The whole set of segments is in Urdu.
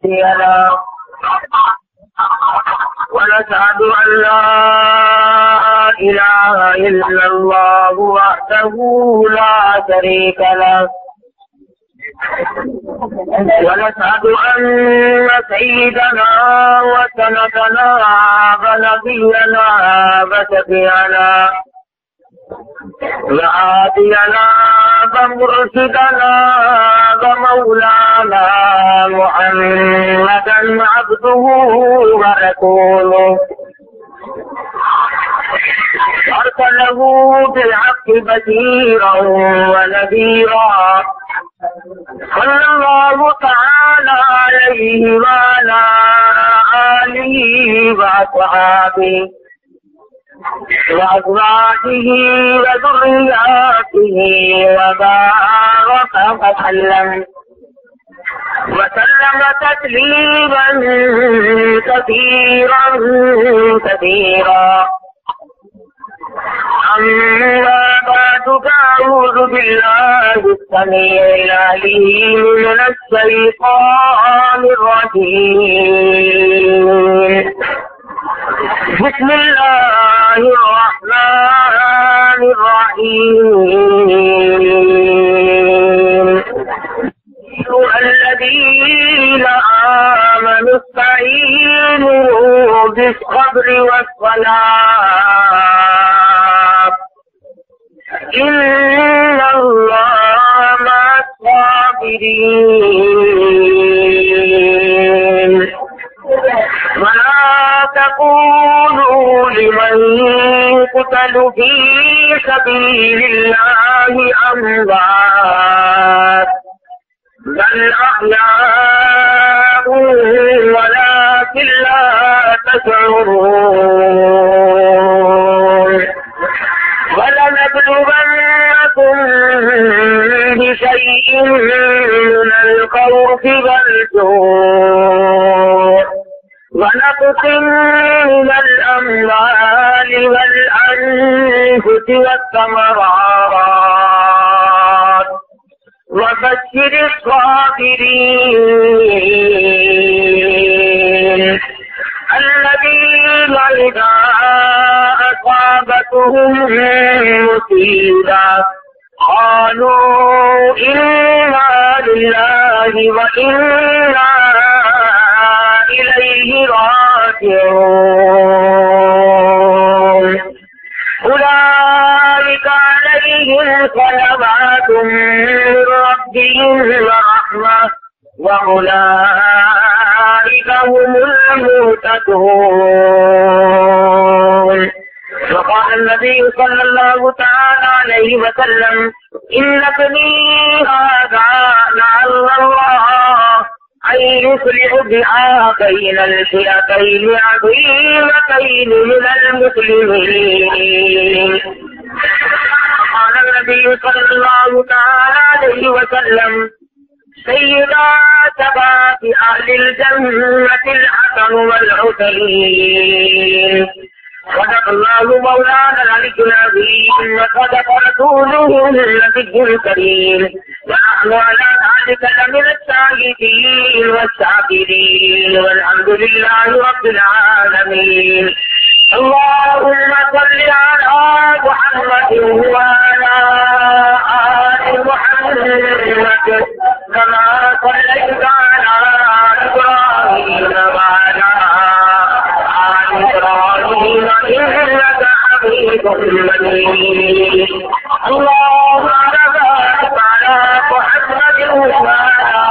له ونشهد أن لا إله إلا الله وحده لا شريك له ونشهد أن سيدنا وسندنا ونبينا وشفيعنا وهادينا ومرشدنا ومولانا محمدا عبده ورسوله أرسله بالحق بشيرا ونذيرا صلى الله تعالى عليه وعلى آله وأصحابه وأزواجه وذرياته وبارك وسلم تسليما كثيرا كثيرا. أما بعد فأعوذ بالله السميع العليم من الشيطان الرجيم. بسم الله الرحمن الرحيم. الذين آمنوا استعينوا بالصبر والصلاة إن الله مع الصابرين. ولا تقولوا لمن يقتل في سبيل الله أموات بل أحياء ولكن لا تشعرون. ولنبلونكم بشيء من الخوف والجوع ونقص من الأموال والأنفس والثمرات وبشر الصابرين الذين إذا أصابتهم مصيبة قالوا إنا لله وإنا إليه راجعون. أولئك عليهم صلوات من ربهم ورحمة وأولئك هم المهتدون. وقال النبي صلى الله تعالى عليه وسلم إن ابني هذا لعل الله أن يصلح بها بين الفئتين عظيمتين من المسلمين. قال النبي صلى الله تعالى عليه وسلم سيدا شباب أهل الجنة الحسن والحسين. صدق الله مولانا العلي العظيم وصدق رسوله النبي الكريم ونحن على ذلك لمن الشاهدين والشاكرين والحمد لله رب العالمين. اللهم صل على محمد وعلى آل محمد كما صليت على إبراهيم وعلى آل إبراهيم إنك حميد مجيد. اللهم بارك على محمد وعلى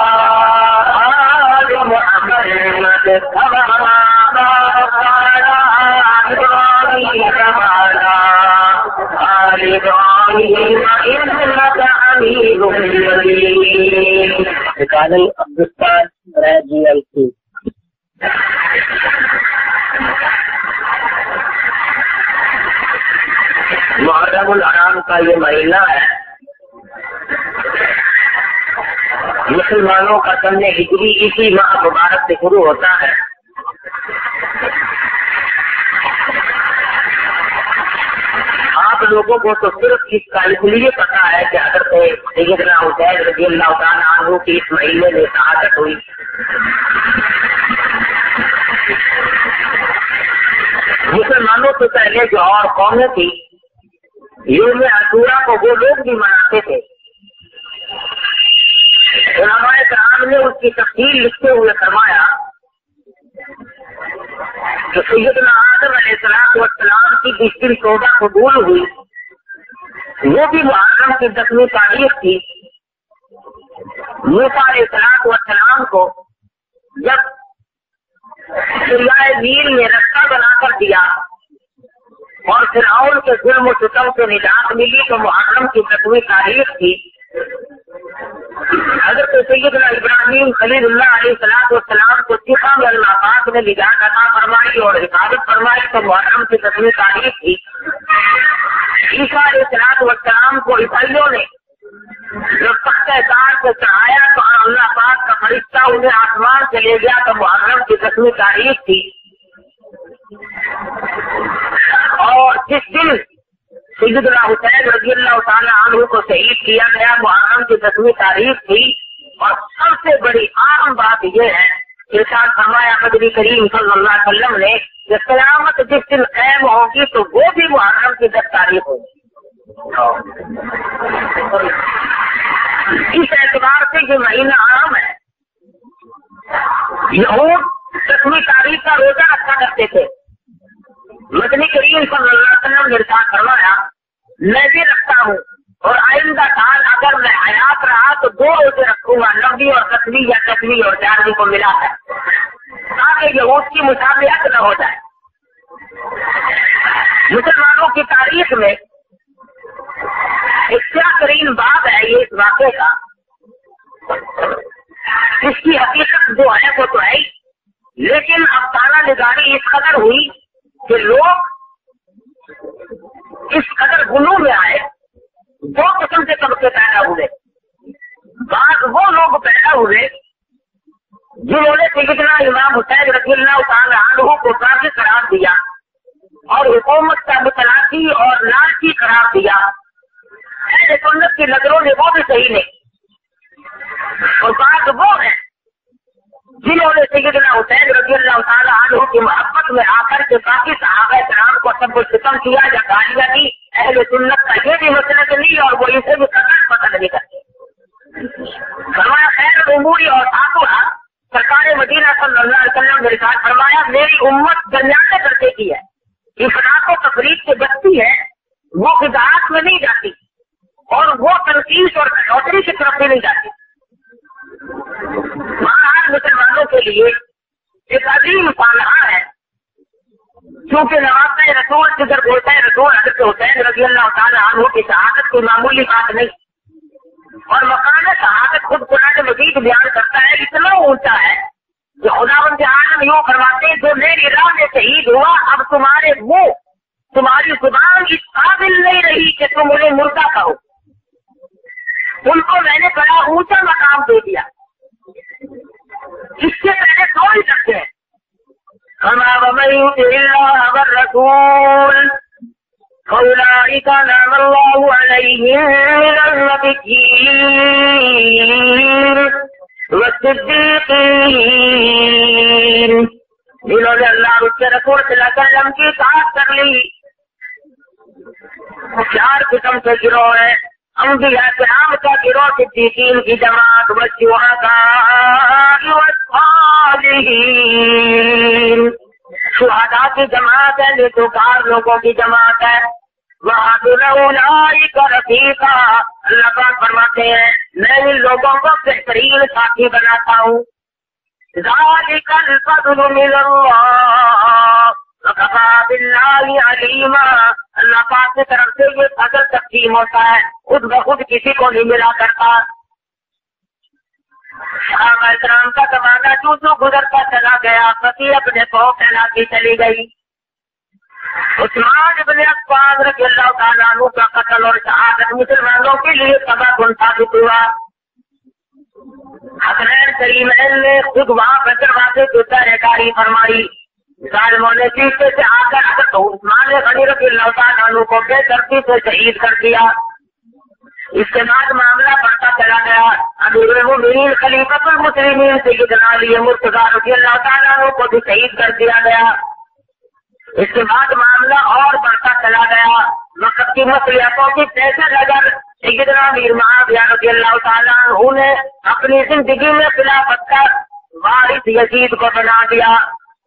آل محمد كما باركت على إبراهيم وعلى آل إبراهيم إنك حميد مجيد. قال عبدالستان راجي الكي. محرم الحرام کا یہ مہینہ ہے. مسلمانوں کا سن ہجری اسی ماہ مبارک سے شروع ہوتا ہے. آپ لوگوں کو تو صرف اس کا اس لیے پتا ہے کہ حضرت سیدنا حسین رضی اللہ تعالیٰ عنہ کی اس مہینے میں شہادت ہوئی. مسلمانوں سے پہلے جو اور قومیں تھی یوم عاشورہ کو وہ لوگ بھی مناتے تھے. علماء کرام نے اس کی تفصیل لکھتے ہوئے فرمایا کہ سیدنا آدم علیہ السلام کی جس دن توبہ قبول ہوئی وہ بھی محرم کی 10ویں تاریخ تھی. موسیٰ علیہ السلام کو جب دریائے نیل نے رستہ بنا کر دیا اور فرعون کے ظلم و ستم سے نجات ملی تو محرم کی 10ویں تاریخ تھی. حضرت سیدنا ابراہیم خلیل اللہ علیہ السلام کو چیخا میں اللہ پاک نے نجات عطا فرمائی اور حفاظت فرمائی تو محرم کی 10ویں تاریخ تھی. عیسیٰ علیہ السلام کو عیسائیوں نے جب تخت تاج سے چڑھایا تو اللہ پاک کا فرشتہ انہیں آسمان سے لے گیا تو محرم کی 10ویں تاریخ تھی. اور جس دن سیدنا حسین رضی اللہ تعالیٰ عنہ کو شہید کیا گیا محرم کی 10ویں تاریخ تھی. اور سب سے بڑی عام بات یہ ہے ارشاد فرمایا نبی کریم صلی اللہ علیہ وسلم نے کہ قیامت جس دن قائم ہوگی تو وہ بھی محرم کی 10 تاریخ ہوگی. اس اعتبار سے یہ مہینہ عام ہے. یہود 10ویں تاریخ کا روزہ رکھا کرتے تھے. مدنی کریم صلی اللہ علیہ وسلم نے ارشاد فرمایا میں بھی رکھتا ہوں اور آئندہ سال اگر میں حیات رہا تو 2 روزے رکھوں گا 9ویں اور 10ویں یا 10ویں اور 11ویں کو ملا ہے تاکہ یہود کی مشابہت نہ ہو جائے. مسلمانوں کی تاریخ میں ایک کیا ترین بات ہے یہ اس واقعے کا. اس کی حقیقت جو ہے وہ تو ہے لیکن افسانہ نگاری اس قدر ہوئی کہ لوگ اس قدر غلو میں آئے. 2 قسم کے طبقے پیدا ہوئے. بعض وہ لوگ پیدا ہوئے جنہوں نے سیدنا امام حسین رضی اللہ تعالیٰ عنہ کو کافی قرار دیا اور حکومت کا متلاشی اور لالچی قرار دیا. اہل سنت کی نظروں نے وہ بھی صحیح نہیں. اور بعض وہ ہیں جنہوں نے سیدنا حسین رضی اللہ تعالیٰ عنہ کی محبت میں آ کر کے باقی صحابہ کرام کو سب کو ختم کیا یا گالیاں دی. اہل سنت کا یہ بھی مسئلہ نہیں اور وہ اسے بھی پسند نہیں کرتے. فرمایا خیر الامور اور آخرہ سرکار مدینہ صلی اللہ علیہ وسلم نے ارشاد فرمایا میری امت درمیانے درجے کی ہے. افراط و تفریق سے بچتی ہے وہ بدعات میں نہیں جاتی اور وہ تنقید اور کٹوتری کی طرف بھی نہیں جاتی. مہاراج مسلمانوں کے لیے ایک عظیم سانحہ ہے کیونکہ نوازہ رسول جدھر بولتا ہے رسول حضرت حسین رضی اللہ تعالیٰ عنہ کی شہادت کوئی معمولی بات نہیں. اور مقام شہادت خود قرآن مجید بیان کرتا ہے اتنا اونچا ہے کہ خداوند عالم یوں فرماتے ہیں جو میری راہ میں شہید ہوا اب تمہارے منہ تمہاری زبان اس قابل نہیں رہی کہ تم انہیں مردہ کہو. ان کو میں نے بڑا اونچا مقام دے دیا. اس سے پہلے کون سکتے ہیں ومن يطع الله والرسول فأولئك أنعم الله عليهم من النبيين والصديقين جنہوں نے اللہ اور اس کے رسول صلی اللہ علیہ وسلم کی اطاعت کر لی. 4 قسم کے گروہ ہیں. انبیاء کرام کا گروہ صدیقین کی جماعت والشہداء والصالحین شہداء کی جماعت ہے نیکوکار لوگوں کی جماعت ہے. وَأَحْسَنَ أُولَٰئِكَ رَفِيقًا اللہ پاک فرماتے ہیں میں ان لوگوں کو بہترین ساتھی بناتا ہوں. ذَلِكَ الْفَضْلُ مِنَ اللَّهِ وَكَفَىٰ بِاللَّهِ عَلِيمًا اللہ پاک کی طرف سے یہ فضل تقسیم ہوتا ہے خود بخود کسی کو نہیں ملا کرتا. صحابہ کرام کا زمانہ جو گزرتا چلا گیا پتی اپنے کو پھیلاتی چلی گئی. عثمان ابن عفان رضی اللہ تعالیٰ عنہ کا قتل اور شہادت مسلمانوں کے لیے سبب ثابت ہوا. حسنین کریمین نے خود وہاں دروازے کی پہرےداری فرمائی. ظالموں نے پیچھے سے آ کر حضرت عثمان غنی رضی اللہ تعالیٰ عنہ کو بے دردی سے شہید کر دیا. اس کے بعد معاملہ بڑھتا چلا گیا. امیر المومنین خلیفۃ المسلمین سیدنا علی مرتضیٰ رضی اللہ تعالیٰ عنہ کو بھی شہید کر دیا گیا. اس کے بعد معاملہ اور بڑھتا چلا گیا. وقت کی مصلحتوں کی پیش نظر سیدنا امیر معاویہ رضی اللہ تعالیٰ عنہ نے اپنی زندگی میں خلافت کا وارث یزید کو بنا دیا.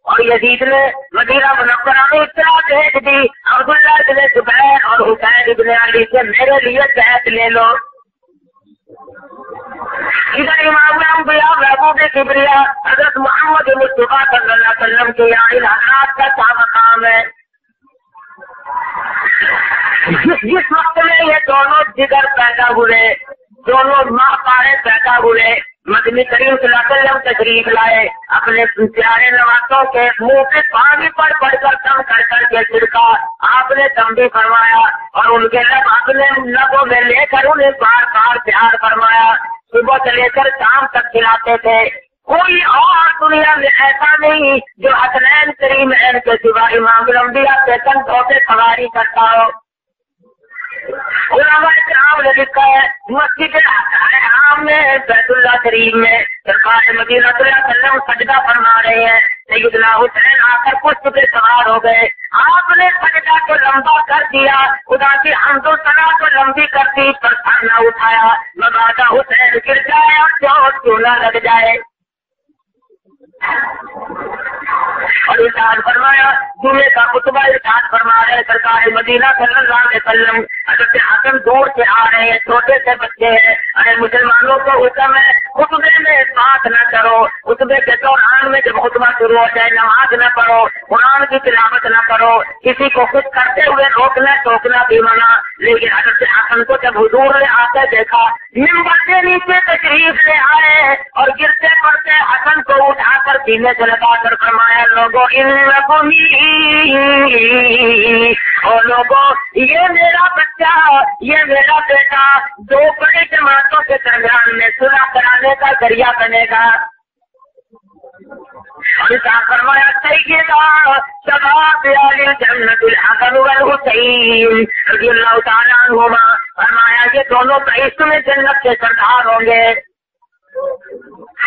اور یزید نے مدینہ منورہ میں اطلاع بھیج دی عبداللہ بن زبیر اور حسین بن علی سے میرے لیے بیعت لے لو. ادھر امام انبیاء محبوب کبریا حضرت محمد مصطفیٰ صلی اللہ علیہ وسلم کے یہاں ان حضرات کا کیا مقام ہے. جس وقت میں یہ دونوں جگر پیدا ہوئے، دونوں ماں پارے پیدا ہوئے، مدنی کریم صلی اللہ علیہ وسلم تشریف لائے، اپنے پیارے نوازوں کے منہ پہ پانی پڑ پڑ کر دم کر کر کے چھڑکا. آپ نے دم بھی فرمایا اور ان کے لب اپنے لبوں میں لے کر انہیں بار بار پیار فرمایا. صبح سے لے کر شام تک کھلاتے تھے. کوئی اور دنیا میں ایسا نہیں جو حسنین کریمین کے سوا امام الانبیاء کے کندھوں پہ سواری کرتا ہو. علماء کرام نے لکھا ہے مسجد حرام میں بیت اللہ شریف میں سرکار مدینہ صلی اللہ علیہ وسلم سجدہ فرما رہے ہیں. سیدنا حسین آ کر پشت پہ سوار ہو گئے. آپ نے سجدہ کو لمبا کر دیا، خدا کی حمد و ثنا کو لمبی کر دی، پر سر نہ اٹھایا. مبادا حسین گر جائے اور چوٹ کیوں نہ لگ جائے. اور ارشاد فرمایا جمعے کا خطبہ ارشاد فرما رہے سرکار مدینہ صلی اللہ علیہ وسلم. حضرت حسن دور سے آ رہے ہیں، چھوٹے سے بچے ہیں. ارے مسلمانوں کو حکم ہے خطبے میں بات نہ کرو، خطبے کے دوران میں جب خطبہ شروع ہو جائے نماز نہ پڑھو، قرآن کی تلاوت نہ کرو، کسی کو کچھ کرتے ہوئے روکنا ٹوکنا بھی منع. لیکن حضرت حسن کو جب حضور نے آتے دیکھا منبر کے نیچے تشریف لے آئے اور گرتے پڑتے حسن کو اٹھا کر سینے سے لگا کر فرمایا لوگوں یہ میرا بچہ، یہ میرا بیٹا دو بڑی جماعتوں کے درمیان میں صلح کرانے کا ذریعہ بنے گا. فرمایا سیدنا شباب اہل الجنت الحسن والحسین رضی اللہ تعالیٰ عنہما، فرمایا یہ دونوں بہشت میں جنت کے سردار ہوں گے.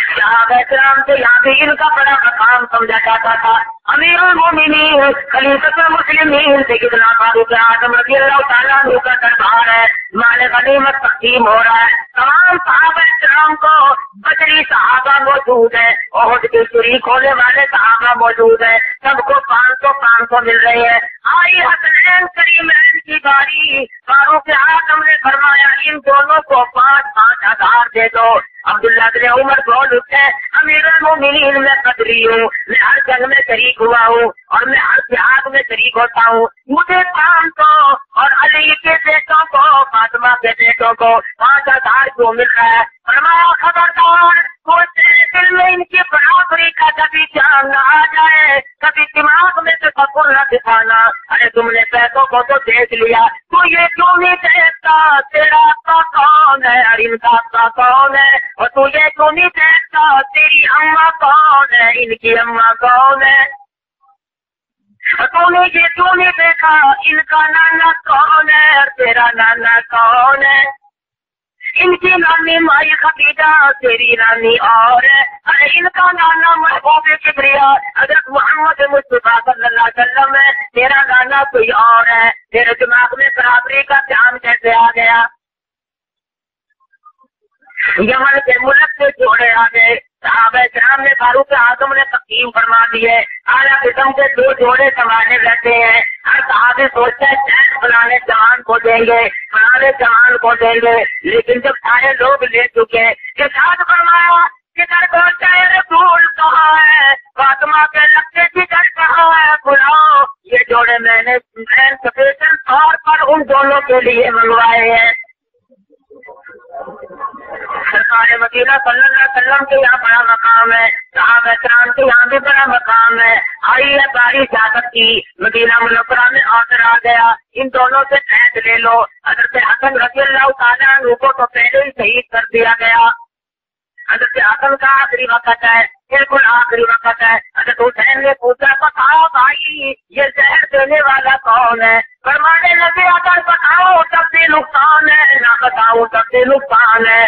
صحابہ کرام سے یہاں بھی ان کا بڑا مقام سمجھا جاتا تھا. امیر المومنین خلیفۃ المسلمین سیدنا فاروق اعظم رضی اللہ تعالیٰ عنہ کا دربار ہے. مال غنیمت تقسیم ہو رہا ہے. تمام صحابہ کرام کو بدری صحابہ موجود ہے، احد کے شریک ہونے والے صحابہ موجود ہیں، سب کو 500 مل رہے ہیں. آئی حسنین کریمین کی باری، فاروق اعظم نے فرمایا ان دونوں کو 5,000 ہزار دے دو. عبداللہ بن عمر بول اٹھے امیر المومنین میں بدری ہوں، میں ہر جنگ میں شریک ہوا ہوں اور میں ہر جہاد میں شریک ہوتا ہوں. مجھے 500 اور علی کے بیٹوں کو فاطمہ کے بیٹوں کو 5,000 کیوں مل رہا ہے؟ فرمایا خبردار کوئی تیرے دل میں ان کی برابری کا کبھی جان نہ آ جائے، کبھی دماغ میں تفکر نہ دکھانا. ارے تم نے پیسوں کو تو دیکھ لیا، تو یہ کیوں نہیں دیکھتا تیرا آقا کون ہے اور ان کا آقا کون ہے؟ اور تو یہ کیوں نہیں دیکھتا تیری اماں کون ہے، ان کی اماں کون ہے؟ تو نے یہ کیوں نہیں دیکھا ان کا نانا کون ہے اور تیرا نانا کون ہے؟ ان کی نانی مائی خدیجہ، تیری نانی اور ہے. ارے ان کا نانا محبوب کبریا حضرت محمد مصطفیٰ صلی اللہ علیہ وسلم ہے، تیرا نانا کوئی اور ہے. تیرے دماغ میں برابری کا دھیان کیسے آ گیا؟ یمن کے ملک سے جوڑے آ گئے. صحابہ کرام نے فاروق اعظم نے تقسیم فرما دیے. اعلیٰ قسم کے 2 جوڑے سنبھالے رہتے ہیں. ہر صحابی سوچتا ہے شاید فلانے جوان کو دیں گے، فلانے جوان کو دیں گے. لیکن جب سارے لوگ لے چکے ارشاد فرمایا کدھر پہنچا ہے رسول کہاں ہے، فاطمہ کے لگتے جگر کہاں ہے، بلاؤ. یہ جوڑے میں نے اسپیشل طور پر ان دونوں کے لیے منگوائے ہیں. سرکار مدینہ صلی اللہ علیہ وسلم کے یہاں بڑا مقام ہے، صحابہ کرام کے یہاں بھی بڑا مقام ہے. آئی ہے باری اجازت کی، مدینہ منورہ میں آڈر آ گیا ان دونوں سے بیعت لے لو. حضرت حسن رضی اللہ تعالیٰ عنہ کو تو پہلے ہی شہید کر دیا گیا. حضرت حسن کا آخری وقت ہے، بالکل آخری وقت ہے. حضرت حسین نے پوچھا بتاؤ بھائی یہ زہر دینے والا کون ہے؟ فرمانے لگے اگر بتاؤ تب بھی نقصان ہے، نہ بتاؤ تب بھی نقصان ہے.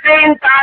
3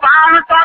500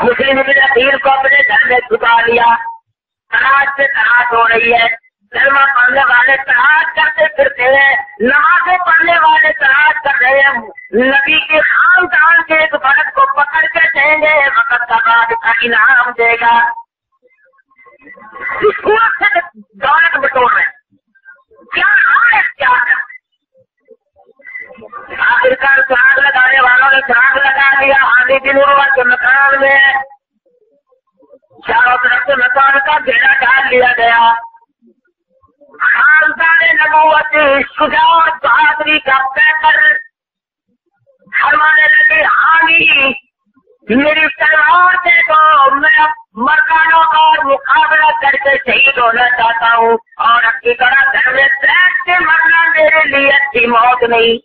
مسلم ابن عقیل کو اپنے گھر میں چھپا لیا. تلاش سے تلاش ہو رہی ہے. کلمہ پڑھنے والے تلاش کرتے پھرتے ہیں, نمازیں پڑھنے والے تلاش کر رہے ہیں. نبی کے خاندان کے ایک فرد کو پکڑ کے کہیں گے وقت کا بعد کا انعام دے گا. اس قوت سے دولت بٹور رہے کیا حال ہے کیا ہے. آخرکار چراغ لگانے والوں نے چراغ لگا دیا. آندھی بن عروہ کے مکان میں چاروں طرف سے مکان کا گھیرا ڈال لیا گیا. خاندان نبوت شجاعت بہادری کا پیکر فرمانے لگے آندھی میری تلوار دے دو, میں مردانوں کا مقابلہ کر کے شہید ہونا چاہتا ہوں, اور اپنی طرح گھر میں بیٹھ کے مرنا میرے لیے اچھی موت نہیں.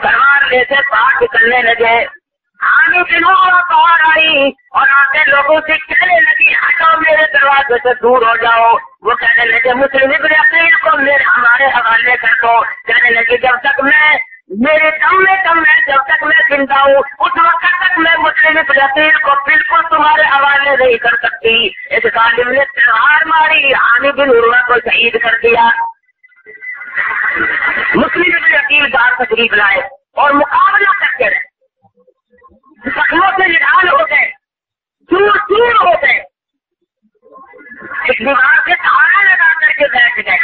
تلوار لے سے باہر نکلنے لگے. آنے دنوں باہر آئی اور آتے لوگوں سے کہنے لگی ہٹو میرے دروازے سے دور ہو جاؤ. وہ کہنے لگے مسلم ابن عقیل کو ہمارے حوالے کر دو. کہنے لگی جب تک میں میرے دم میں جب تک میں زندہ ہوں اس وقت تک میں مسلم ابن عقیل کو بالکل تمہارے حوالے نہیں کر سکتی. اس ظالم نے تلوار ماری, آنے بن عروہ کو شہید کر دیا. مسلم ابن عقیل باہر تشریف لائے اور مقابلہ کرتے رہے. زخموں سے نڈال ہو گئے, چور چور ہو گئے. ایک دیوار سے سہارا لگا کر کے بیٹھ گئے.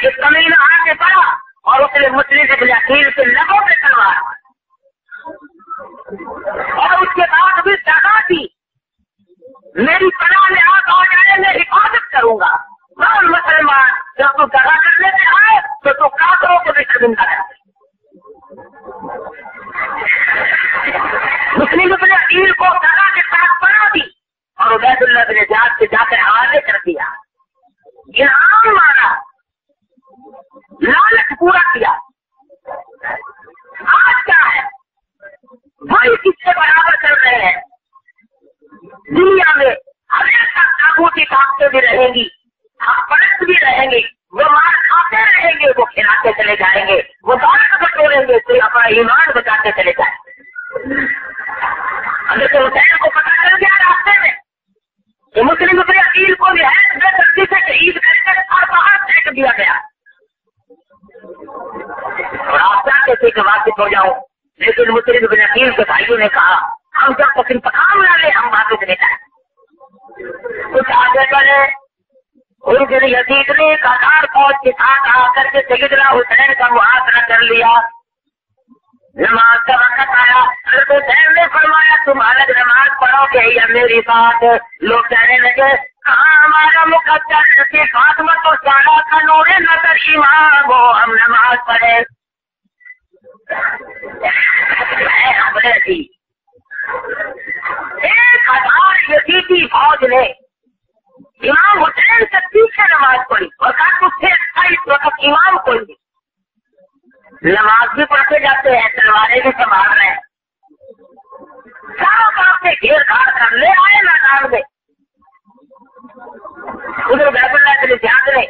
ایک کمینہ آ کے پڑا اور اس نے مسلم ابن عقیل کے لبوں پہ تلوار, اور اس کے بعد بھی جگہ تھی میری پناہ میں آ جائے میں حفاظت کروں گا. کون مسلمان جب تو جگہ کرنے سے آئے تو کافروں کو بھی شرمندہ ہے. مسلم ابن عقیل کو جگہ کے ساتھ بنا دی اور عبید اللہ بن زیاد سے جا کر حوالے کر دیا. انعام مارا, لالچ پورا کیا. آج کیا ہے وہی کس سے برابر کر رہے ہیں. دنیا میں ہمیشہ تاغوتی طاقتیں بھی رہیں گی, حق پرست بھی رہیں گے, وہ مار کھاتے رہیں گے, وہ کھلاتے چلے جائیں گے, وہ دولت بٹوریں گے تو اپنا ایمان بچاتے چلے جائیں گے. حضرت حسین کو پتا چل گیا راستے میں کہ مسلم ابن عقیل کو بھی ہے بے دردی سے شہید کر کے اور باہر پھینک دیا گیا. اور آپ چاہتے تھے کہ واپس ہو جاؤں, لیکن مسلم ابن عقیل کے بھائیوں نے کہا ہم جب تک انتقام نہ لیں ہم واپس نہیں جائیں. کچھ آگے بڑھے. حضرت یزید نے قطار فوج کے ساتھ آ کر کے سیدنا حسین کا محاصرہ کر لیا. نماز کا وقت آیا. حضرت حسین نے فرمایا تم الگ نماز پڑھو گے یا میری بات. لوگ کہنے لگے کہاں ہمارا مقدس فاطمہ تو سارا کا نور نظر امام ہو, ہم نماز پڑھے. حملے تھی 1000 یزیدی فوج نے امام حسین سے پیچھے نماز پڑھی اور کہا تجھ سے اچھا اس وقت امام کوئی نہیں. نماز بھی پڑھتے جاتے ہیں, تلواریں بھی سنبھال رہے ہیں. چاروں طرف سے گھیر گھاڑ کر لے آئے میدان میں. ادھر عبید اللہ بن زیاد نے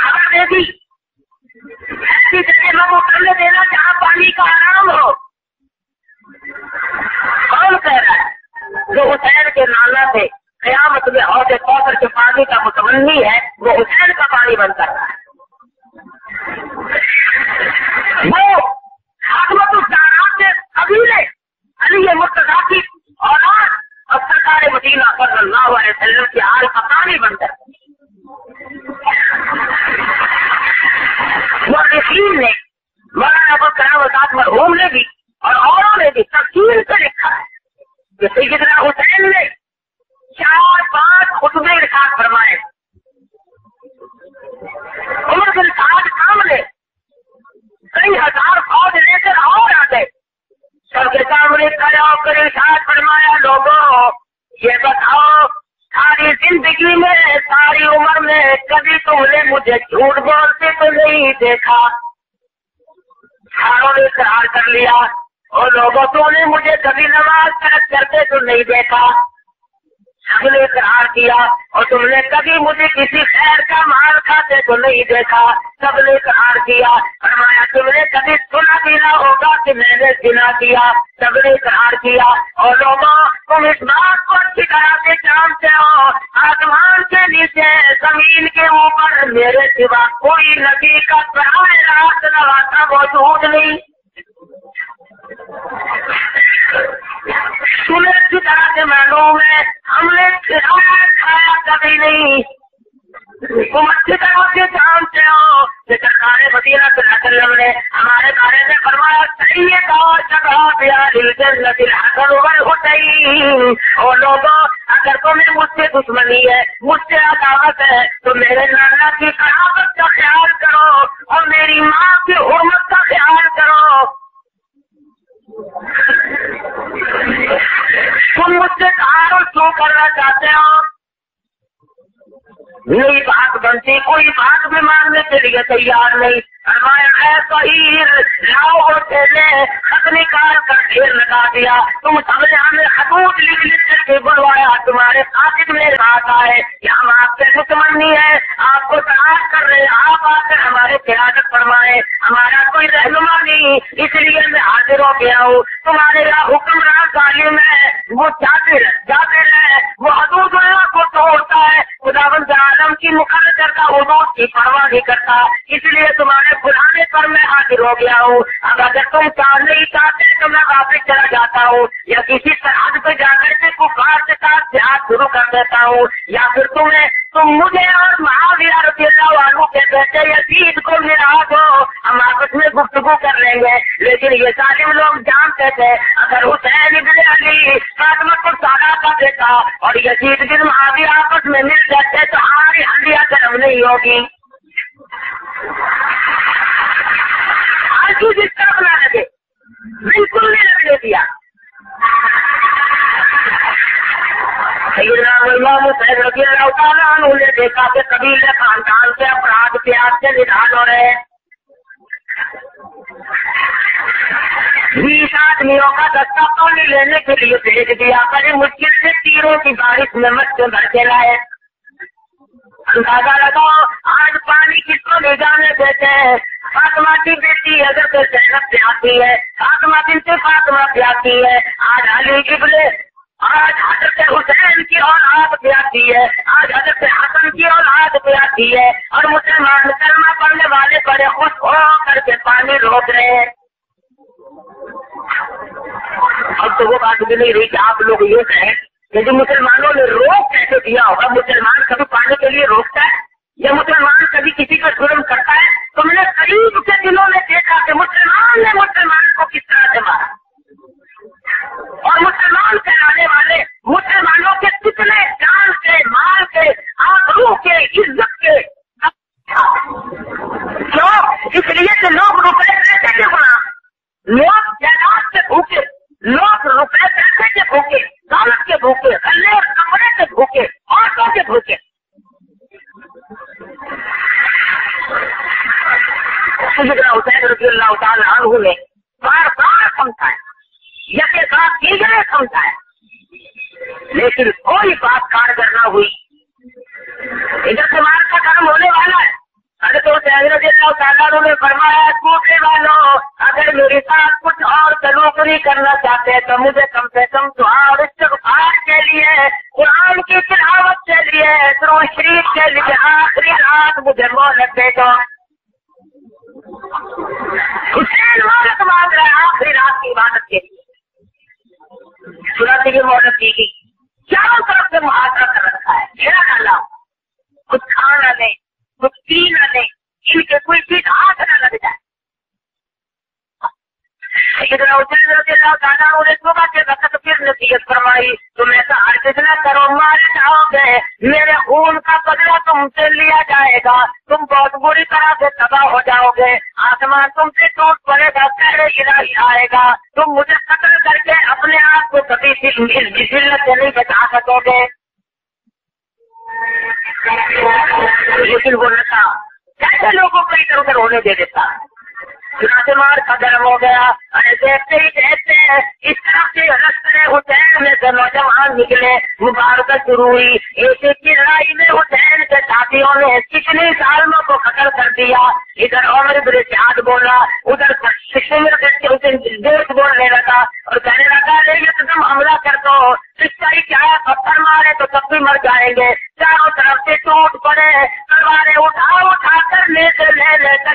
خبر دے دی ایسی جگہ میں وہ کرنے دینا جہاں پانی کا آرام ہو. کون کہہ رہا ہے؟ جو حسین کے نانا تھے, قیامت میں حوض کوثر کے پانی کا متمنی ہے, وہ حسین کا پانی بن کر رہا ہے. وہ حکمت الدارات کے قبیلے علی مرتضیٰ کی اولاد اور سرکار مدینہ صلی اللہ علیہ وسلم کے حال کا پانی بن کر مورخین نے مولانا ابوالکلام آزاد مرحوم نے بھی اور اوروں نے بھی تفصیل سے لکھا ہے کہ سیدنا حسین نے 4-5 خطبے ارشاد فرمائے. عمر بن سعد سامنے کئی ہزار فوج لے کر اور آ گئے. سب کے سامنے کھڑے ہو کر ارشاد فرمایا لوگوں یہ بتاؤ ساری زندگی میں ساری عمر میں کبھی تم نے مجھے جھوٹ بولتے تو نہیں دیکھا. ساروں نے اقرار کر لیا اور لوگوں تم نے مجھے کبھی نماز ترک کرتے تو نہیں دیکھا. سب نے اقرار کیا اور تم نے کبھی مجھے کسی خیر کا مال کھاتے تو نہیں دیکھا. سب نے اقرار کیا. فرمایا تم نے کبھی سنا بھی نہ ہوگا کہ میں نے زنا کیا. سب نے اقرار کیا. اور لوگوں تم اس بات کو اچھی طرح سے جانتے ہو آسمان کے نیچے زمین کے اوپر میرے سوا کوئی نبی کا براہ راست نواسا موجود نہیں. تمہیں اچھی طرح سے معلوم ہے ہم نے کھایا کبھی نہیں. تم اچھی طرح سے جانتے ہو کہ سرکار مدینہ صلی اللہ علیہ وسلم نے ہمارے بارے میں فرمایا سید اور جگہ جنت الحسن والحسین. اور لوگوں اگر تمہیں مجھ سے دشمنی ہے مجھ سے عداوت ہے تو میرے نانا کی قرابت کا خیال کرو اور میری ماں کی حرمت کا خیال کرو. تم مجھ سے تعارف کیوں کرنا چاہتے ہو؟ نہیں بات بنتی کوئی بات بھی ماننے کے لیے تیار نہیں. لاؤ اور تھیلے خط نکال کر ڈھیر لگا دیا. تم سب نے ہمیں خطوط لکھ لکھ کر کے بلوایا تمہارے خاطر میرے ساتھ آئے کہ ہم آپ کے دشمن نہیں ہے آپ کو تلاش کر رہے آپ آ کر ہمارے قیادت فرمائے. ہمارا کوئی رہنما نہیں اس لیے میں حاضر ہو گیا ہوں. تمہارے یہاں حکمران ظالم ہے وہ جابر ہے وہ حدود اللہ کو توڑتا ہے خداوند عالم کی مقرر کردہ حدود کی پرواہ نہیں کرتا. اس لیے تمہارے بلانے پر میں حاضر ہو گیا ہوں. اب اگر تم نہیں چاہتے تو میں واپس چلا جاتا ہوں یا کسی سرحد پہ جا کر کے کفار کے ساتھ جہاد شروع کر دیتا ہوں یا پھر تم مجھے اور معاویہ رضی اللہ عنہ کے بیٹے یزید کو ملا دو ہم آپس میں گفتگو کر لیں گے. لیکن یہ ظالم لوگ جانتے تھے اگر حسین ابن علی فاطمہ کو سارا کا بیٹا اور یزید بن معاویہ آپس میں مل جاتے تو ہماری ہنڈیا گرم نہیں ہوگی. آج اس طرف نہ لگے بالکل نہیں لگنے دیا. امام حسین رضی اللہ تعالیٰ عنہ نے دیکھا کہ قبیلے خاندان کے افراد پیار سے نڈال ہو رہے. 20 آدمیوں کا دستہ پانی لینے کے لیے بھیج دیا. بڑی مشکل سے تیروں کی بارش میں مچھر بھر کے لائے. اندازہ لگاؤ آج پانی کس کو لے جانے دیتے ہیں. فاطمہ کی بیٹی حضرت زینب پیاسی ہے فاطمہ بنت فاطمہ پیاسی ہے. آج علی ابن آج حضرت حسین کی اولاد پیاسی ہے آج حضرت حسن کی اولاد پیاسی ہے اور مسلمان کلمہ پڑھنے والے بڑے خوش ہو کر کے پانی روک رہے ہیں. اب تو وہ بات بھی نہیں رہی کہ آپ لوگ یہ کہیں کہ جو مسلمانوں نے روک کیسے دیا ہوگا. مسلمان کبھی پانی کے لیے روکتا ہے یا مسلمان کبھی کسی کا ظلم کرتا ہے؟ تم نے قریب کے دنوں میں دیکھا کہ مسلمان نے مسلمان کو کس طرح سے مارا اور مسلمان کہلانے والے مسلمانوں کے کتنے جان کے مال کے آبرو کے عزت کے کیوں؟ اس لیے کہ لوگ روپے پیسے کے بنا لوگ جائیداد سے بھوکے لوگ روپے پیسے کے بھوکے دولت کے بھوکے گلے اور کپڑے کے بھوکے عورتوں کے بھوکے. حسین رضی اللہ تعالیٰ عنہ نے بار بار سمجھا ہے یقین بات کی گئے سمجھا ہے لیکن کوئی بات کارگر نہ ہوئی. ادھر سے مار کا کام ہونے والا ہے. حضرت حسین رضی اللہ تعالیٰ نے فرمایا چھوٹے والوں اگر میرے ساتھ کچھ اور سلوک نہیں کرنا چاہتے تو مجھے کم سے کم دعا اور استغفار کے لیے قرآن کی تلاوت کے لیے درود شریف کے لیے آخری رات مجھے مہلت دے دو. حسین مہلت مانگ رہے آخری رات کی عبادت کے لیے. چنانچہ یہ مہلت دی گئی. چاروں طرف سے محاصرہ کر رکھا ہے گھیرا ڈالا. کچھ کھانا لیں کچھ پی نہ لیں ان کے کوئی چیز ہاتھ نہ لگ جائے. لیکن حسین رضی اللہ تعالیٰ نے صبح کے وقت پھر نصیحت فرمائی تم ایسا ہرگز نہ کرو مارے جاؤ گے میرے خون کا بدلہ تم سے لیا جائے گا تم بہت بری طرح سے تباہ ہو جاؤ گے. آسمان تم سے ٹوٹ پڑے گا پہلے الہی آئے گا تم مجھے قتل کر کے اپنے آپ کو کبھی اس ذلت سے نہیں بچا سکو گے. لیکن وہ نشہ کیسے لوگوں کو ادھر ادھر ہونے دے دیتا. مار کا گرم ہو گیا. ارے دیکھتے ہی دیکھتے اس طرح سے رستے حسین میں سے نوجوان نکلے. مبارکت شروع ہوئی. ایک کی لڑائی میں حسین کے ساتھیوں نے کتنے ظالموں کو قتل کر دیا. ادھر عمر بن سعد بولا, ادھر دیش بولنے لگا اور کہنے لگا ایک دم حملہ کر دو. سچائی کیا ہے, پتھر مارے تو تب بھی مر جائیں گے. چاروں طرف سے ٹوٹ پڑے, تلواریں اٹھا کر لے کر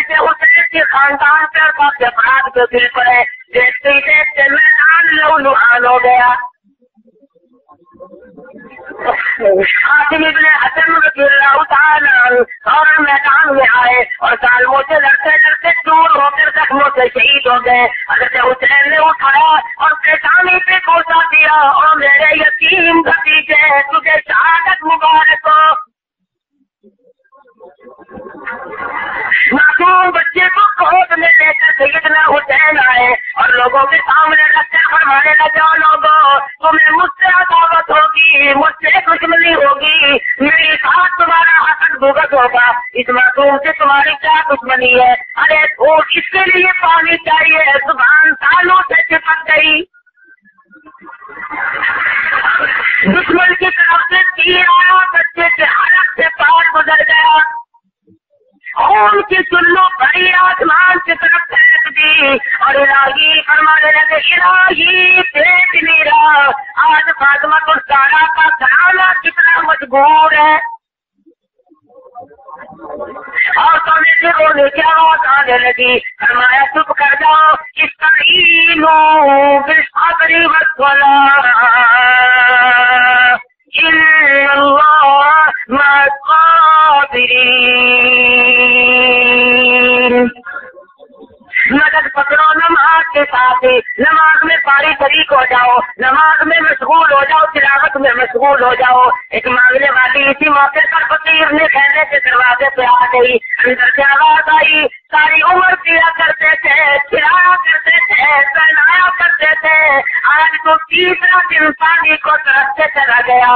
کے حسین کے خاندان پر باقی افراد کو دل پڑے. دیکھتے ہی دیکھتے میدان لہولہان ہو گیا. حاتم ابن حسن رضی اللہ تعالیٰ اور میدان میں آئے اور ظالموں سے لڑتے لڑتے دور ہو کر زخموں سے شہید ہو گئے. حضرت حسین نے اٹھایا اور پیشانی پہ کوسا دیا اور میرے یتیم بھتیجے تجھے شہادت مبارک ہو. معصوم بچے کو گود میں لے کر سیدنا حسین آئے اور لوگوں کے سامنے رکھ کر فرمانے لگے, لوگوں تمہیں مجھ سے عداوت ہوگی, مجھ سے دشمنی ہوگی, میری ساتھ تمہارا حسد بغض ہوگا. اس معصوم سے تمہاری کیا دشمنی ہے؟ ارے اس کے لیے پانی چاہیے. زبان تالوں سے چپک گئی. دشمن کی طرف سے تیر آیا, بچے کے حلق سے پار گزر گیا. خون کی چلو بھری آسمان کی طرف پھینک دی اور الہی فرمانے لگے, الہی دیکھ میرا آج فاطمہ الزہرا کا گھرانا کتنا مجبور ہے. اور سونے سے رونے کی آواز آنے لگی. فرمایا چپ کر جاؤ, استعینوا بالصبر والصلاۃ ان اللہ مع الصابرین. مدد پکڑو نماز کے ساتھ, نماز میں پاری شریک ہو جاؤ, نماز میں مشغول ہو جاؤ, تلاوت میں مشغول ہو جاؤ. ایک مانگنے والی اسی موقع پر فقیر نے کہنے کے دروازے پہ آ گئی. اندر سے آواز آئی, ساری عمر کیا کرتے تھے, کھلایا کرتے تھے, پہنایا کرتے تھے, آج تو تیسرا دن پانی کو طرف سے چلا گیا.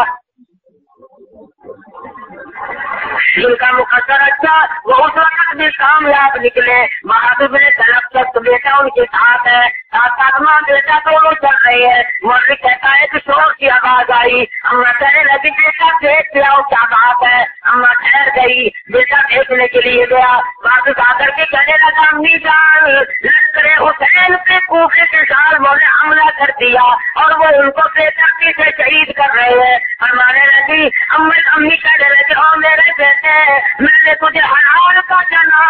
جن کا مقدر اچھا وہ اس وقت بھی کامیاب نکلے. بہادر نے طلب تک بیٹا ان کے ساتھ ہے, ساتھ ماں بیٹا دونوں چل رہے ہیں. مولوی کہتا ہے کہ شور کی آواز آئی. اما کہنے لگی بیٹا دیکھ کے آؤ کیا بات ہے. اما ٹھہر گئی, بیٹا دیکھنے کے لیے گیا. واپس آ کر کے کہنے لگا, امی جان لشکر حسین پہ کوفے کے ظالموں نے حملہ کر دیا اور وہ ان کو بے دردی سے شہید کر رہے ہیں. فرمانے لگی امی کہنے لگی, اور میرے بیٹے میں نے تجھے حلال کا جانا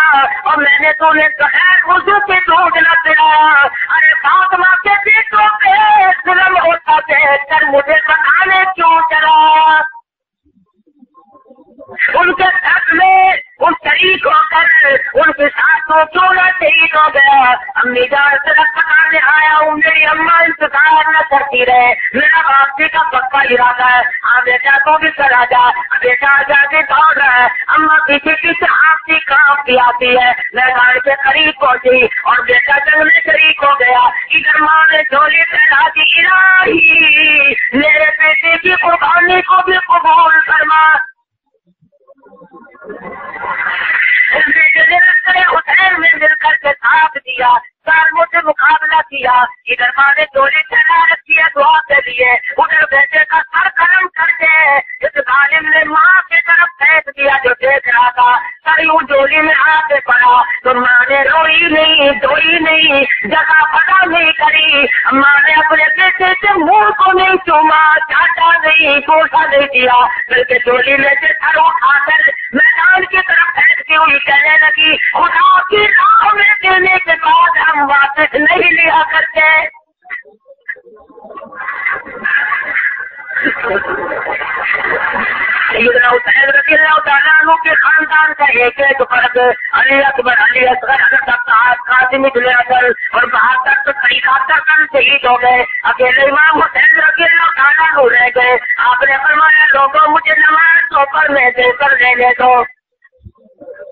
اور میں نے تمہیں بغیر وضو کے دودھ نہ پلایا. ارے فاطمہ کے بیٹوں پہ ظلم ہوتا دیکھ کر مجھے بتانے کیوں چلا. ان کے ساتھ میں ان شریک ہو کر ان کے ساتھ وہ کیوں نہ شہید ہو گیا. امی جان صرف بتانے آیا ہوں, میری اماں انتظار نہ کرتی رہے, میرا واپسی کا پکا ارادہ ہے. ہاں بیٹا تو بھی چلا جا. بیٹا آزادی دوڑ رہا ہے. اماں پیچھے پیچھے آتی کانپتی آتی ہے. میں گاڑی کے قریب پہنچی اور بیٹا جنگ میں شریک ہو گیا. ادھر ماں نے جھولی پہنا دی, الہی میرے بیٹے کی قربانی کو بھی قبول فرما. حسین نے مل کر کے ساتھ دیا, ظالموں سے مقابلہ کیا. ادھر ماں نے چوری چلا رکھی ہے دعا کے لیے, ادھر بیٹے کا سر قلم کر کے اس ظالم نے ماں کی طرف پھینک دیا جو دیکھ رہا تھا. سر یوں جولی میں آ کے پڑا تو ماں نے روئی نہیں, دھوئی نہیں, جگہ پتا نہیں کری. ماں نے اپنے بیٹے سے منہ کو نہیں چوما, چاٹا نہیں, کوسا نہیں دیا, بلکہ جولی میں سے سر اٹھا کر میدان کی طرف پھینکتی ہوئی کہنے لگی, خدا کی راہ میں دینے کے بعد ہم واپس نہیں لیا کرتے. سیدنا حسین رضی اللہ تعالیٰ عنہ کے خاندان کا ایک ایک فرد, علی اکبر, علی اصغر, حضرت عباس, قاسم ابن حسن اور 72 تن شہید ہو گئے. اکیلے امام حسین رضی اللہ تعالیٰ عنہ رہ گئے. آپ نے فرمایا, لوگوں مجھے نماز سو پر میں دے کر لینے دو.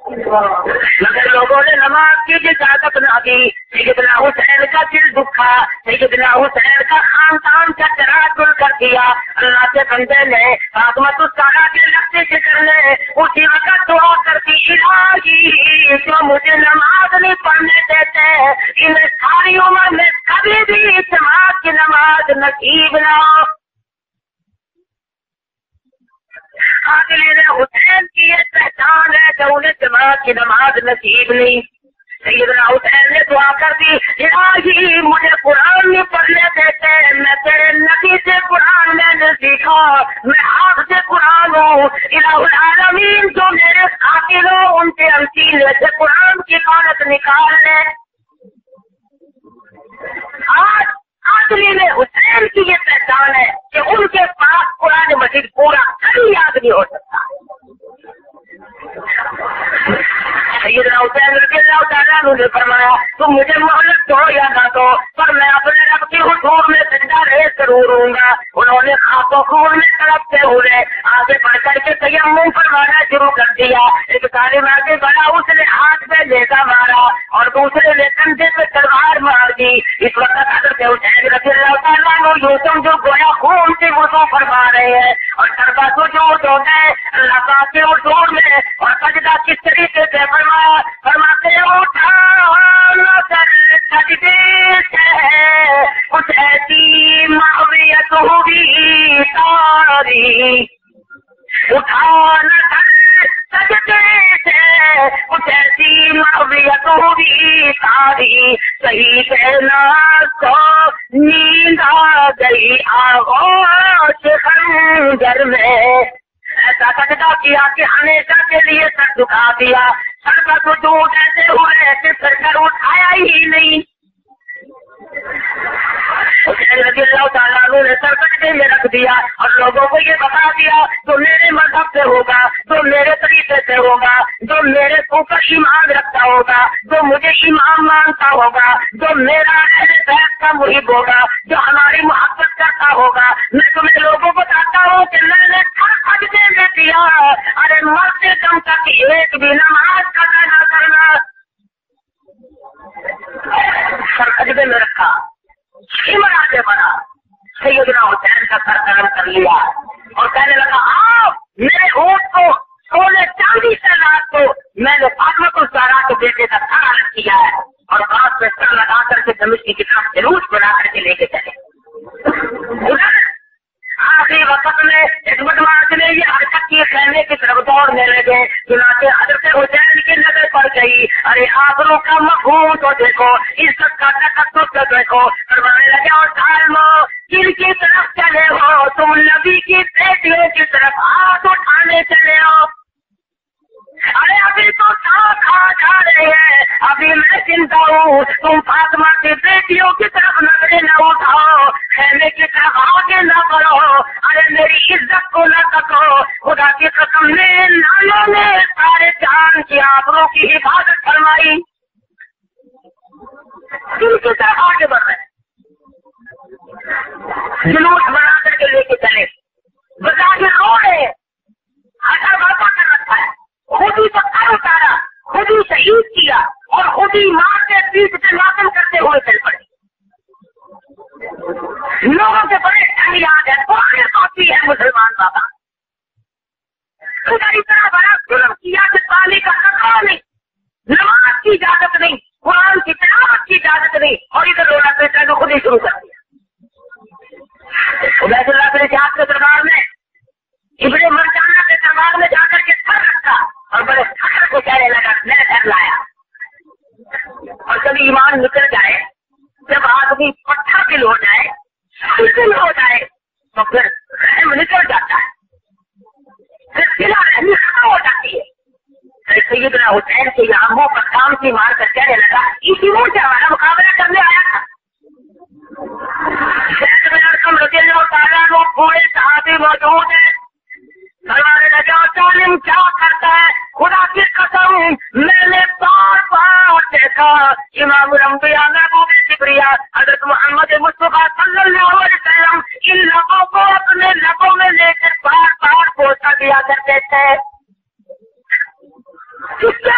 مگر لوگوں نے نماز کی اجازت نہ دی. سیدنا حسین کا دل دکھا, سیدنا حسین کا خاندان کا چراغ گل کر دیا. اللہ کے بندے نے فاطمۃ الزہرا کے لفظ ذکر نے اسی وقت دعا کر دی, الہی جو مجھے نماز نہیں پڑھنے دیتے انہیں ساری عمر میں کبھی بھی جماعت کی نماز نصیب نہ ہو. قاتلین حسین کی یہ پہچان ہے کہ انہیں جماعت کی نماز نصیب نہیں. سیدنا حسین نے دعا کر دی, الہی مجھے قرآن نہیں پڑھنے دیتے, میں تیرے نبی سے قرآن میں نے سیکھا, میں آپ سے قرآن ہوں. الہ العالمین جو میرے قاتل ہو ان کے سینے سے قرآن کی قانت نکال لے. آج قاتلین حسین کی یہ پہچان ہے کہ ان کے پاس قرآن مجید پورا کبھی یاد نہیں ہو سکتا. سیدنا حسین رضی اللہ تعالیٰ عنہ نے فرمایا, تم مجھے مہلت دو یا نہ دو پر میں اپنے رب کی حضور میں زندہ رہ ضرور ہوں گا. انہوں نے خاک و خون میں تڑپتے ہوئے آگے بڑھ کر کے تیمم فرمانا شروع کر دیا. ایک ظالم آگے بڑھا, اس نے ہاتھ میں نیزہ مارا اور دوسرے نے کندھے پہ تلوار مار دی. اس وقت حضرت حسین رضی اللہ تعالیٰ عنہ یوں سمجھو گویا خون سے وضو فرما رہے ہیں اور سربا سجود ہو گئے اللہ پاک کے حضور میں. اور سجدہ کس طریقے سے فرمایا, فرماتے اٹھا سجدے سے کچھ ایسی معویت ہوگی تاری, اٹھا نہ سجدے سے کچھ ایسی معویت ہوگی تاری, صحیح کہنا تو نیند آ گئی آغوش خنجر میں. ایسا سجدہ کیا کہ ہمیشہ کے لیے سر جھکا دیا. سر کا سجود ایسے ہوئے کہ سر کر اٹھایا ہی نہیں. حسین رضی اللہ تعالیٰ عنہ نے سر سجدے میں رکھ دیا اور لوگوں کو یہ بتا دیا, جو میرے مذہب سے ہوگا, جو میرے طریقے سے ہوگا, جو میرے اوپر ایمان رکھتا ہوگا, جو مجھے ایمان مانتا ہوگا, جو میرا اہل بیت کا محب ہوگا, جو ہماری محبت کرتا ہوگا, میں تمہیں لوگوں کو بتاتا ہوں کہ میں نے سر سجدے میں دیا. ارے مرتے دم تک ایک بھی نماز کا نہ کرنا, سر سجدے میں رکھا. آگے بڑھا, سیدنا حسین کا سر قلم کر لیا اور کہنے لگا, آؤ میرے اونٹ کو سونے چاندی سے لاد کو, میں نے فاطمۃ الزہرا کے بیٹے کا سر الگ کیا ہے. اور بات پہ سر لگا کر کے دمشق کی کتاب جلوس بنا کر کے لے کے چلے. آخری وقت میں ایک بدماش نے یہ حرکت کی, خیمے کی طرف دوڑنے لگے. چنانچہ حضرت حسین کی نظر پڑ گئی. ارے آبرو کا مفہوم تو دیکھو, عزت کا تقدس تو دیکھو. فرمانے لگے, اور ظالمو کن کی طرف چلے ہو, تم نبی کی بیٹیوں کی طرف ہاتھ اٹھانے چلے ہو. ارے ابھی تو کھا جا رہے ہیں, ابھی میں زندہ ہوں, تم فاطمہ کی بیٹیوں کی طرف نظریں نہ اٹھاؤ, خیمے کی طرف آگے نہ بڑھو. ارے میری عزت کو نہ تکو, خدا کی قسم نے نانوں نے سارے جان کی آبروں کی حفاظت فرمائی. دل کی طرف آگے بڑھ رہے, جلوس بنا کر کے لے کے چلے, بتا کے رو رہے, ہٹا بڑھتا کر رکھا ہے. خود ہی پتھر اتارا, خود ہی شہید کیا اور خود ہی مار کے پیٹ سے ماتم کرتے ہوئے چل پڑے. لوگوں کے بڑے ڈھنگ یاد ہے, پرانے کافی ہے مسلمان بابا, خدا اتنا بڑا ظلم کیا کہ پانی کا خطرہ نہیں, نماز کی اجازت نہیں, قرآن کی تلاوت کی اجازت نہیں, اور ادھر رونا پیٹا تو خود ہی شروع کر دیا. عبید اللہ بن جہاد کے دربار میں, ابن مرجانہ کے دربار میں جا کر کے سر رکھا اور بڑے فخر کو کہنے لگا, میں سر لایا. اور کبھی ایمان نکل جائے, جب آدمی پتھر دل ہو جائے, دل ہو جائے, تو پھر رحم نکل جاتا ہے, پھر دلا رحمی ختم ہو جاتی ہے. سیدنا حسین کے آنکھوں پر کام کی مار کر کہنے لگا, اسی منہ سے ہمارا مقابلہ کرنے آیا تھا. رضی اللہ تعالیٰ عنہ پورے صحابی موجود ہیں. فرمانے لگا, ظالم کیا کرتا ہے, خدا کی قسم میں نے بار بار دیکھا امام الانبیاء محبوب کبریا حضرت محمد مصطفیٰ صلی اللہ علیہ وسلم ان لبوں کو اپنے لبوں میں لے کر بار بار بوسا دیا کرتے تھے. کس سے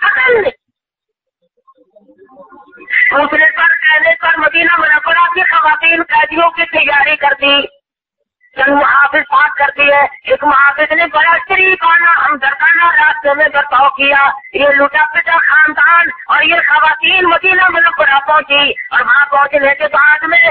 عقل نہیں. دوسرے پر کہنے پر مدینہ منورہ کی خواتین قیدیوں کی تیاری کرتی. چند محافظ پاک کرتی ہے. ایک محافظ نے بڑا شریفانہ ہمدردانہ راستے میں برتاؤ کیا. یہ لوٹا پٹا خاندان اور یہ خواتین مدینہ منورہ پہنچی اور وہاں پہنچنے کے بعد میں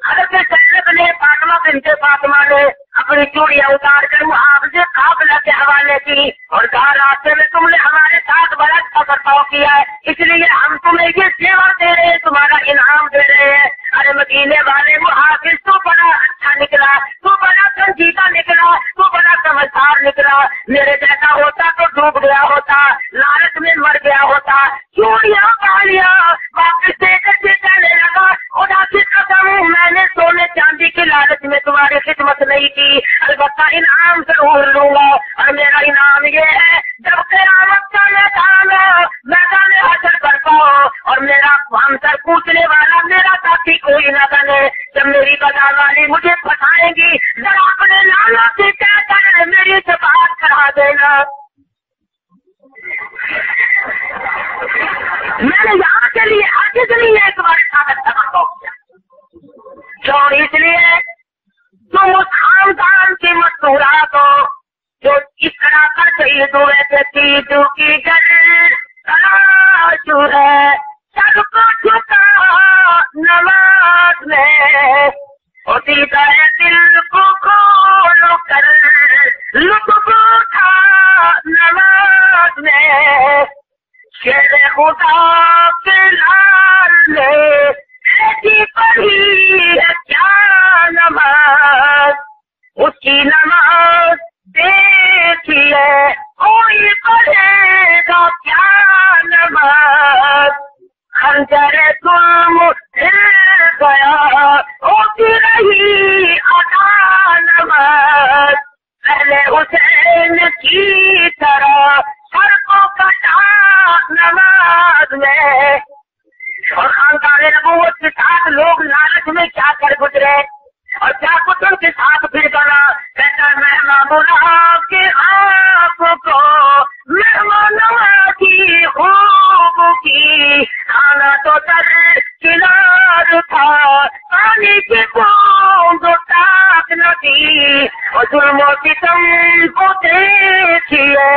حضرت زینب نے فاطمہ بنت فاطمہ نے اپنی چوڑیاں اتار کر محافظ قافلہ کے حوالے کی اور کہا راستے میں تم نے ہمارے ساتھ بڑا اچھا برتاؤ کیا ہے, اس لیے ہم تمہیں یہ سیوا دے رہے ہیں, تمہارا انعام دے رہے ہیں. ارے مدینے والے محافظ تو بڑا اچھا نکلا, تو بڑا سنجیدہ نکلا, تو بڑا سمجھدار نکلا. میرے جیسا ہوتا تو ڈوب گیا ہوتا, لالچ میں مر گیا ہوتا. چوڑیاں پالیاں واپس دے کر کے کہنے لگا خدا کی قسم میں نے سونے چاندی کی لالچ میں تمہاری خدمت نہیں کی, البتہ انعام ضرور لوں گا. اور میرا انعام یہ ہے جب قیامت کا میدان حشر برپا ہو اور میرا ہم سر پوچھنے والا میرا ساتھی کوئی نہ بنے, جب میری بجا والی مجھے پھنسائیں گی ذرا اپنے لالوں سے کہہ کر میری شفاعت کرا دینا. میں نے یہاں کے لیے آگے کے لیے ایک بار ثابت کرنا کیا کیوں, اس لیے تم اس خاندان کی مستورات ہو جو اس طرح کر شہید ہوئے تھے. تیجو کی گل تلاشو ہے سب کو جھکا نماز میں ہوتی ہے دل کو کھولو کر لطف اٹھا نماز میں. شیر خدا کے لال نے ایسی پڑھی ہے کیا نماز, اس کی نماز دیکھیے کوئی پڑھے گا کیا نماز. خنجر ظلم ہل گیا ہوتی رہی ادا نماز. پہلے حسین کی طرح سر کو کٹا نماز میں. اور خاندان نبوت کے ساتھ لوگ لالچ میں کیا کر گزرے اور کیا کچھ ان کے ساتھ پھر بنا. کہتا مہمان بلا کے آپ کو مہمان کی خوب کی, کھانا تو در کنار تھا پانی کی بوند تاک نہ دی. اور ظلم و ستم کو دیکھیے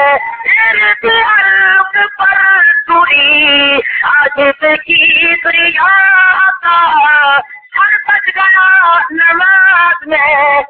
تیرے کے حلق پر توری عاجز کی دریا کا سر بچ گیا نماز میں.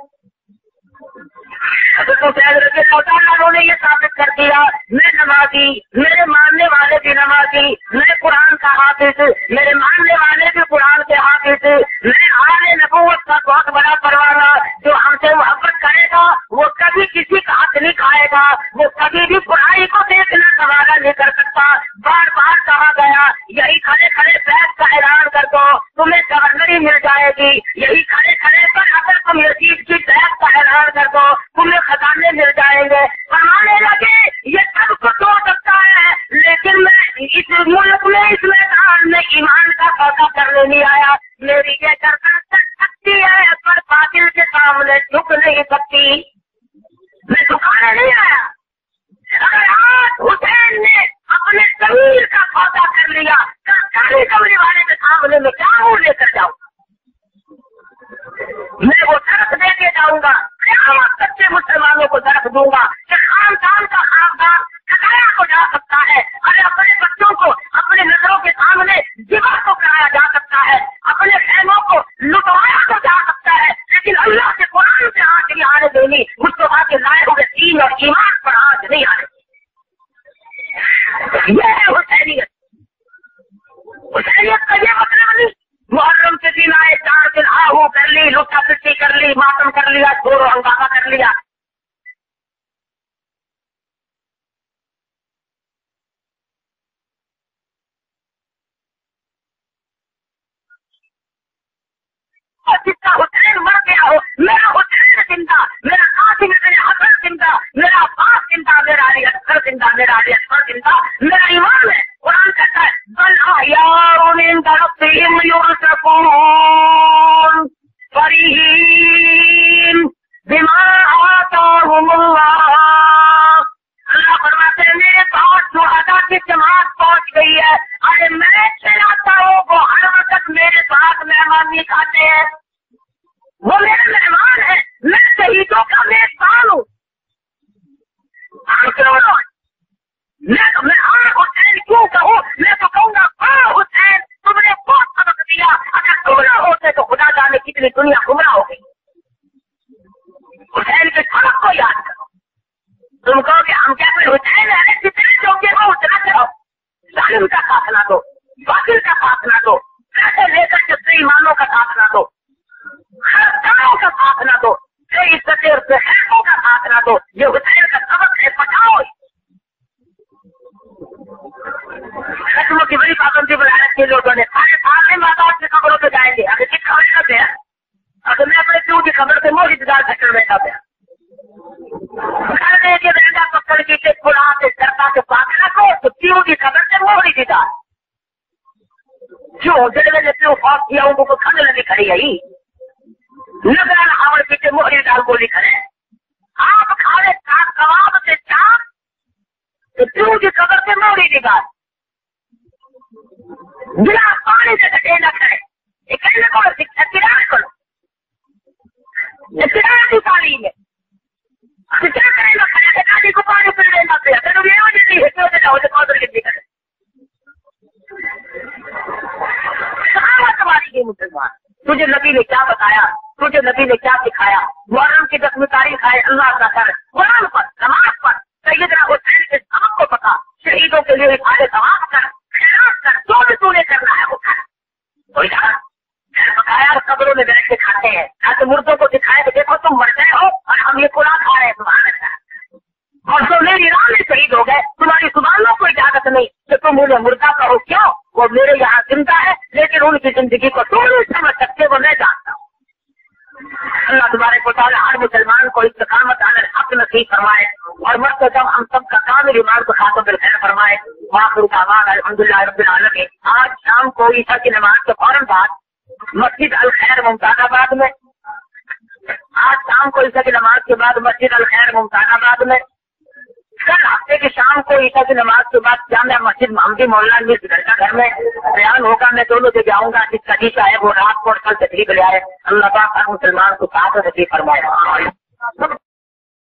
انہوں نے یہ ثابت کر دیا میں نمازی, میرے ماننے والے بھی نمازی, میں قرآن کا حافظ, میرے ماننے والے بھی قرآن کے حافظ, میں آل نبوت کا بہت بڑا پروانہ. جو ہم سے محبت کرے گا وہ کبھی کسی کا حق نہیں کھائے گا, وہ کبھی بھی برائی کو دیکھنا سوارا نہیں کر سکتا. بار بار کہا گیا یہی کھڑے کھڑے بیت کا اعلان کر دو تمہیں گورنری مل جائے گی, یہی کھڑے کھڑے پر اگر تم یزید کی بیت کا اعلان کر دو تمہیں خزانے مل جائیں گے. فرمانے لگے یہ سب کچھ ہو سکتا ہے لیکن میں اس ملک میں اس میدان میں ایمان کا سودا کرنے نہیں آیا. میری یہ گردن چل سکتی ہے پر باطل کے سامنے جھک نہیں سکتی, میں جھکانے نہیں آیا. اگر آج حسین نے اپنے ضمیر کا سودا کر لیا کالی کمرے والے کے سامنے میں کیا ہوں لے کر جاؤں, میں وہ درخت دے کے جاؤں گا. قیامت تک کے مسلمانوں کو درخت دوں گا کہ خاندان کا خاندان کھلایا کو جا سکتا ہے. ارے اپنے بچوں کو اپنے نظروں کے سامنے جبا کو کرایا جا سکتا ہے, اپنے خیموں کو لٹوایا کو جا سکتا ہے, لیکن اللہ کے قرآن سے آنکھ نہیں آنے دینی. مصطفیٰ کے لائے ہوئے دین اور ایمان پر آنکھ نہیں آنے. یہ ہے حسینیت. حسینیت کا یہ مطلب نہیں محرم کے دن آئے 4 دن آہو کر لی, لٹا پٹی کر لی, ماتم کر لیا, شور و ہنگامہ کر لیا. جس کا حسین مر گیا ہو, میرا حسین زندہ, میرا قاسم ابن حسن زندہ, میرا عباس زندہ, میرا علی اصغر زندہ, میرا علی اصغر زندہ, میرا ایمان ہے. قرآن کہتا ہے بل احیاء عند ربهم يرزقون فرحین بما آتاهم اللہ. اللہ قربانی کھاتے ہیں وہ میرے مہمان ہیں، میں شہیدوں کا میزبان ہوں. میں حسین کیوں کہوں؟ میں تو کہوں گا حسین تم نے بہت سبق دیا، اگر تم نہ ہوتے تو خدا جانے کتنی دنیا گمراہ ہو گئی. حسین کے سبق کو یاد کرو. تم کہو کہ ہم کیا کوئی حسین ہے جتنے چونکے ہو اتنا کرو، ظالم کا ساتھ نہ دو، باطل کا ساتھ نہ دو، پیسے لے کر کے بے ایمانوں کا ساتھ نہ دو، خرچوں کا ساتھ نہ دو، بے عزتیں اور بے حیثیتوں کا ساتھ نہ دو. یہ حسین کا سبق ہے، بچاؤ. قسموں کی بڑی پابندی بنانے کے لوگوں نے سارے سال میں ماتا کی خبروں پہ جائیں گے. اگر کس خبر نہ پہ اگر میں اپنے پیو کی خبر سے موہی دار کر بیٹھا پیا گھر میں کے رہنا پکڑ کے پڑا کے کرتا کے پاک نہ کو تو پیو کی خبر سے موہی دار جو جڑ میں پیو خوف کیا ان کو کھانے نہیں کھڑی آئی نظر ہاور پیچھے موہی دار گولی کھڑے آپ کھانے چاک کباب سے چاک تو پیو کی خبر سے موہی دار بلا پانی سے کٹے نہ کھڑے یہ کہنے کو اطلاع کرو اطلاع کی تعلیم ہے. کیا کریں گا کھڑے سے کاجی کو پانی پھر لینا پڑے اگر یہ وجہ نہیں ہے کہ جاؤ قدر کتنی کرے کہاں تمہاری یہ مسلمان تجھے نبی نے کیا بتایا، تجھے نبی نے کیا سکھایا. محرم کی 10 تاریخ ہے، اللہ کا کر قرآن پر نماز پر سیدنا حسین کے سبق کو پتا، شہیدوں کے لیے سارے ثواب کر خیرات کر، جو بھی تو نے کرنا ہے وہ کر. کوئی بتایا قبروں میں بیٹھ کے کھاتے ہیں تاکہ مردوں کو دکھائے کہ دیکھو تم مر گئے ہو اور ہم یہ قرآن کھا رہے ہیں تمہارا اچھا. اور جو میری راہ میں شہید ہو گئے تمہاری زبانوں کو اجازت نہیں کہ تم انہیں مردہ کہو. کیوں؟ وہ میرے یہاں زندہ ہے لیکن ان کی زندگی کو تم نہیں سمجھ سکتے، وہ میں جانتا ہوں. اللہ تبارک و تعالیٰ ہر مسلمان کو استقامت علی الحق نصیب فرمائے اور مرتے جب ہم سب کا کامل ایمان کو خاتم بالخیر فرمائے. وآخر دعوانا الحمدللہ رب العالمین. آج شام کو عشاء کی نماز کے فوراً بعد مسجد الخیر ممتاز آباد میں، آج شام کو عشاء کی نماز کے بعد مسجد الخیر ممتاز آباد میں، کل ہفتے کی شام کو عشاء کی نماز کے بعد جامعہ مسجد محمدی مولانا میر گھر گھر میں بیان ہوگا. میں دونوں جگہ آؤں گا، جس کا جیسا ہے وہ رات کو کل تشریف لے آئے. اللہ پاک ہر مسلمان کو ساتھ نصیب فرمائے.